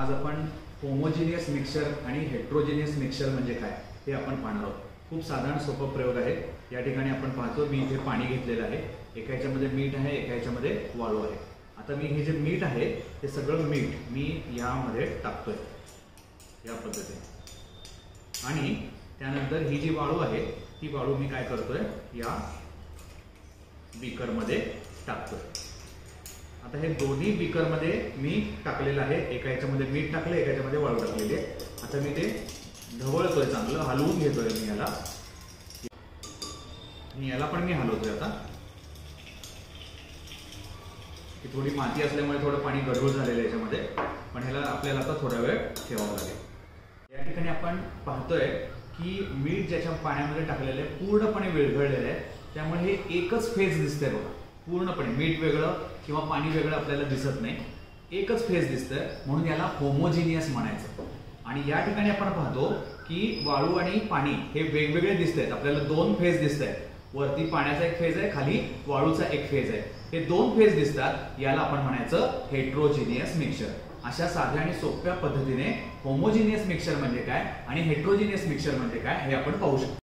आज आपण homogeneous mixture आणि हेट्रोजिनियस मिक्सचर म्हणजे काय हे आपण पाहणार आहोत। खूप साधारण सोपा प्रयोग आहे। या ठिकाणी आपण पाहतो मी इथे पाणी घेतलेलं आहे, एका ह्याच्यामध्ये मीठ आहे, एका ह्याच्यामध्ये वाळू आहे। आता मी हे जे मीठ आहे ते सगळं मीठ मी यामध्ये टाकतोय या पद्धतीने, आणि त्यानंतर ही जी वाळू आहे ती वाळू मी काय करतोय या बीकर मध्ये टाकतोय। आता हे दोन्ही बीकर मध्ये मी टाकलेलं आहे, एका ह्याच्यामध्ये मीठ टाकले, एका ह्याच्यामध्ये वाळू टाकलेली आहे। आता मी ते ढवळतोय, चांगलं हलवून घेतोय मी याला, आणि याला पण मी हलवतोय। आता थोडी माती असल्यामुळे थोडं पाणी गढूळ झालेलं आहे याच्यामध्ये, पण ह्याला आपल्याला आता थोडा वेळ ठेवावा लागेल। या ठिकाणी आपण पाहतोय की मीठ ज्याच्या पाण्यामध्ये टाकलेलं आहे पूर्णपणे विरघळलेलं आहे, त्यामुळे हे एकच फेज दिसतंय बघा। पूर्णपणे मीठ वेगळं किंवा पाणी वेगळं आपल्याला दिसत नाही, एकच फेज दिसतंय, म्हणून याला होमोजिनियस म्हणायचं। आणि या ठिकाणी आपण पाहतो की वाळू आणि पाणी हे वेगवेगळे दिसतात, आपल्याला दोन फेज दिसतात। वरती पाण्याचा एक फेज आहे, खाली वाळूचा एक फेज आहे, हे दोन फेज दिसतात, याला आपण म्हणायचं हेट्रोजिनियस मिक्सचर। अशा साध्या आणि सोप्या पद्धतीने होमोजिनियस मिक्सचर म्हणजे काय आणि हेट्रोजिनियस मिक्सचर म्हणजे काय हे आपण पाहू शकतो।